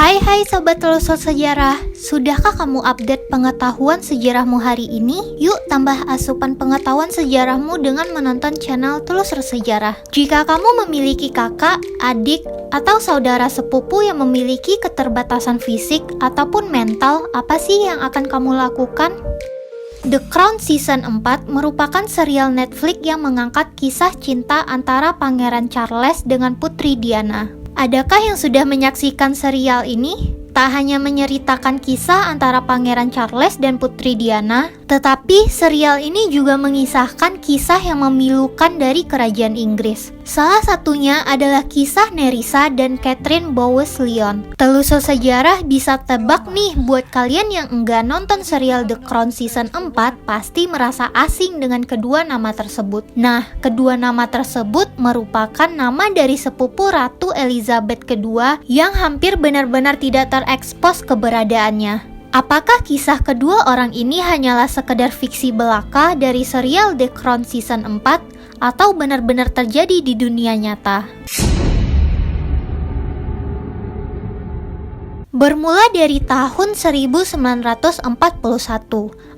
Hai Sobat Telusur Sejarah, sudahkah kamu update pengetahuan sejarahmu hari ini? Yuk tambah asupan pengetahuan sejarahmu dengan menonton channel Telusur Sejarah. Jika kamu memiliki kakak, adik, atau saudara sepupu yang memiliki keterbatasan fisik ataupun mental, apa sih yang akan kamu lakukan? The Crown Season 4 merupakan serial Netflix yang mengangkat kisah cinta antara Pangeran Charles dengan Putri Diana. Adakah yang sudah menyaksikan serial ini? Tak hanya menceritakan kisah antara Pangeran Charles dan Putri Diana, tetapi serial ini juga mengisahkan kisah yang memilukan dari kerajaan Inggris. Salah satunya adalah kisah Nerissa dan Catherine Bowes-Lyon. Telusur sejarah bisa tebak nih, buat kalian yang enggak nonton serial The Crown Season 4 pasti merasa asing dengan kedua nama tersebut. Nah, kedua nama tersebut merupakan nama dari sepupu Ratu Elizabeth II yang hampir benar-benar tidak terekspos keberadaannya. Apakah kisah kedua orang ini hanyalah sekedar fiksi belaka dari serial The Crown Season 4 atau benar-benar terjadi di dunia nyata? Bermula dari tahun 1941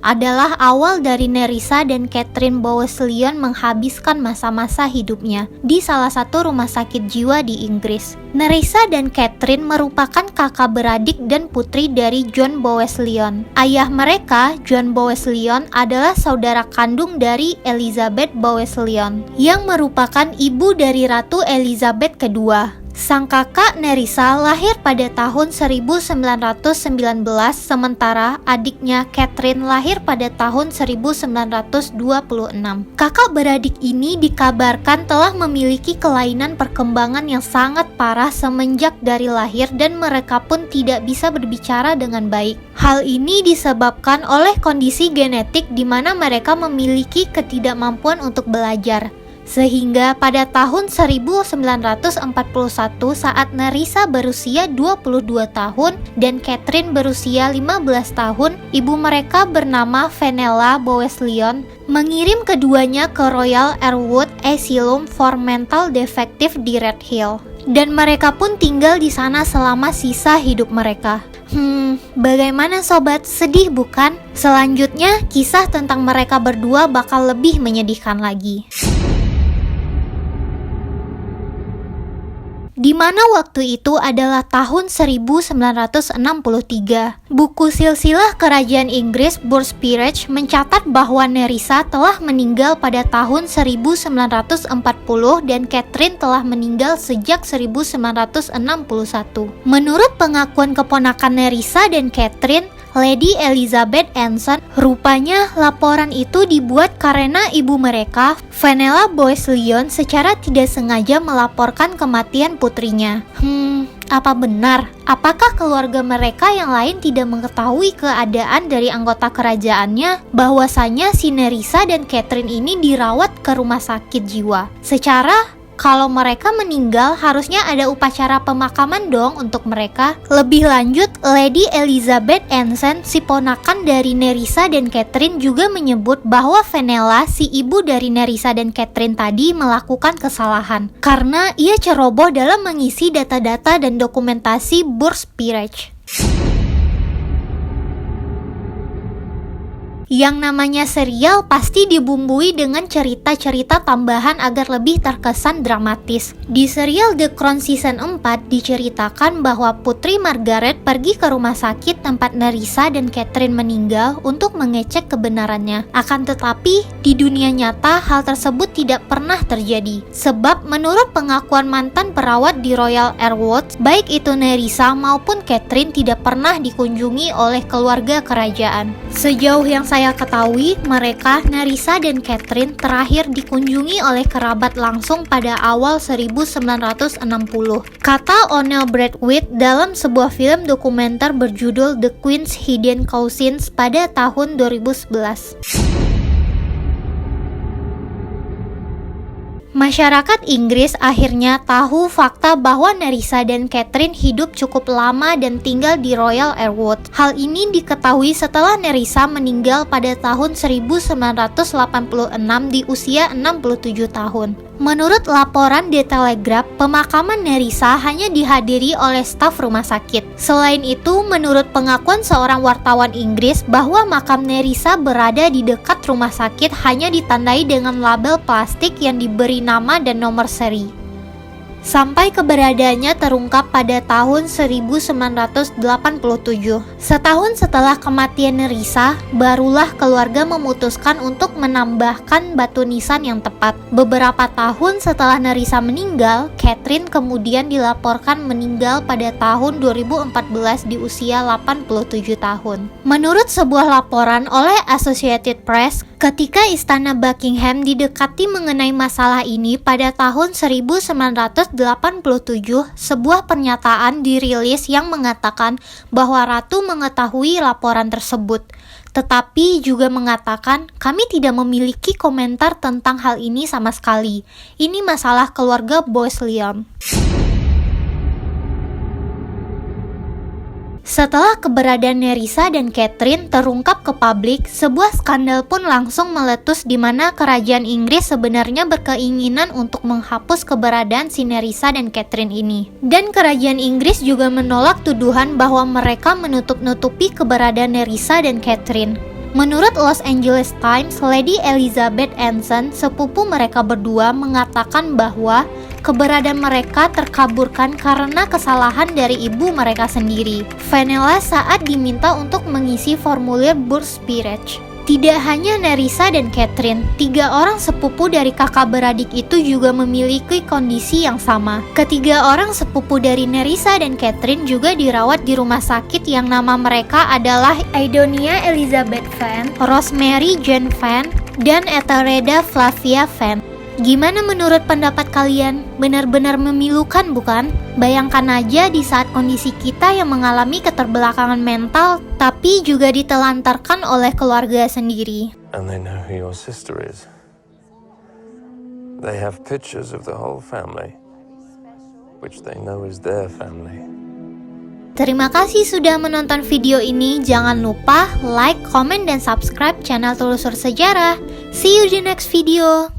adalah awal dari Nerissa dan Catherine Bowes-Lyon menghabiskan masa-masa hidupnya di salah satu rumah sakit jiwa di Inggris. Nerissa dan Catherine merupakan kakak beradik dan putri dari John Bowes-Lyon. Ayah mereka, John Bowes-Lyon, adalah saudara kandung dari Elizabeth Bowes-Lyon yang merupakan ibu dari Ratu Elizabeth II. Sang kakak Nerissa lahir pada tahun 1919, sementara adiknya Catherine lahir pada tahun 1926. Kakak beradik ini dikabarkan telah memiliki kelainan perkembangan yang sangat parah semenjak dari lahir dan mereka pun tidak bisa berbicara dengan baik. Hal ini disebabkan oleh kondisi genetik di mana mereka memiliki ketidakmampuan untuk belajar. Sehingga pada tahun 1941 saat Nerissa berusia 22 tahun dan Catherine berusia 15 tahun, ibu mereka bernama Fenella Bowes-Lyon mengirim keduanya ke Royal Airwood Asylum for Mental Defective di Red Hill. Dan mereka pun tinggal di sana selama sisa hidup mereka. Bagaimana sobat, sedih bukan? Selanjutnya, kisah tentang mereka berdua bakal lebih menyedihkan lagi. Di mana waktu itu adalah tahun 1963. Buku silsilah kerajaan Inggris Burst Peerage mencatat bahwa Nerissa telah meninggal pada tahun 1940 dan Catherine telah meninggal sejak 1961. Menurut pengakuan keponakan Nerissa dan Catherine, Lady Elizabeth Anson, rupanya laporan itu dibuat karena ibu mereka, Fenella Bowes-Lyon, secara tidak sengaja melaporkan kematian putrinya. Apa benar? Apakah keluarga mereka yang lain tidak mengetahui keadaan dari anggota kerajaannya, bahwasanya si Nerissa dan Catherine ini dirawat ke rumah sakit jiwa? Kalau mereka meninggal, harusnya ada upacara pemakaman dong untuk mereka. Lebih lanjut, Lady Elizabeth Anson, si ponakan dari Nerissa dan Catherine, juga menyebut bahwa Fenella, si ibu dari Nerissa dan Catherine tadi, melakukan kesalahan karena ia ceroboh dalam mengisi data-data dan dokumentasi Burst Peerage. Yang namanya serial pasti dibumbui dengan cerita-cerita tambahan agar lebih terkesan dramatis. Di serial The Crown Season 4 diceritakan bahwa Putri Margaret pergi ke rumah sakit tempat Nerissa dan Catherine meninggal untuk mengecek kebenarannya. Akan tetapi, di dunia nyata hal tersebut tidak pernah terjadi. Sebab menurut pengakuan mantan perawat di Royal Airwood, baik itu Nerissa maupun Catherine tidak pernah dikunjungi oleh keluarga kerajaan. Sejauh yang saya ketahui, mereka, Nerissa dan Catherine, terakhir dikunjungi oleh kerabat langsung pada awal 1960. Kata O'Neill Braithwaite dalam sebuah film dokumenter berjudul The Queen's Hidden Cousins pada tahun 2011. Masyarakat Inggris akhirnya tahu fakta bahwa Nerissa dan Catherine hidup cukup lama dan tinggal di Royal Airwood. Hal ini diketahui setelah Nerissa meninggal pada tahun 1986 di usia 67 tahun. Menurut laporan The Telegraph, pemakaman Nerissa hanya dihadiri oleh staf rumah sakit. Selain itu, menurut pengakuan seorang wartawan Inggris bahwa makam Nerissa berada di dekat rumah sakit hanya ditandai dengan label plastik yang diberi nama dan nomor seri. Sampai keberadaannya terungkap pada tahun 1987. Setahun setelah kematian Nerissa, barulah keluarga memutuskan untuk menambahkan batu nisan yang tepat. Beberapa tahun setelah Nerissa meninggal, Catherine kemudian dilaporkan meninggal pada tahun 2014 di usia 87 tahun. Menurut sebuah laporan oleh Associated Press, ketika Istana Buckingham didekati mengenai masalah ini pada tahun 1987, sebuah pernyataan dirilis yang mengatakan bahwa Ratu mengetahui laporan tersebut, tetapi juga mengatakan, "Kami tidak memiliki komentar tentang hal ini sama sekali. Ini masalah keluarga Bosleyan." Setelah keberadaan Nerissa dan Catherine terungkap ke publik, sebuah skandal pun langsung meletus di mana kerajaan Inggris sebenarnya berkeinginan untuk menghapus keberadaan si Nerissa dan Catherine ini. Dan kerajaan Inggris juga menolak tuduhan bahwa mereka menutup-nutupi keberadaan Nerissa dan Catherine. Menurut Los Angeles Times, Lady Elizabeth Anson, sepupu mereka berdua, mengatakan bahwa keberadaan mereka terkaburkan karena kesalahan dari ibu mereka sendiri, Fenella, saat diminta untuk mengisi formulir birth speech. Tidak hanya Nerissa dan Catherine, 3 orang sepupu dari kakak beradik itu juga memiliki kondisi yang sama. Ketiga orang sepupu dari Nerissa dan Catherine juga dirawat di rumah sakit yang nama mereka adalah Aidonia Elizabeth Fan, Rosemary Jane Fan, dan Ethelreda Flavia Fan. Gimana menurut pendapat kalian? Benar-benar memilukan bukan? Bayangkan aja di saat kondisi kita yang mengalami keterbelakangan mental, tapi juga ditelantarkan oleh keluarga sendiri. And they know who your sister is. They have pictures of the whole family, which they know is their family. Terima kasih sudah menonton video ini. Jangan lupa like, comment, dan subscribe channel Telusur Sejarah. See you di next video.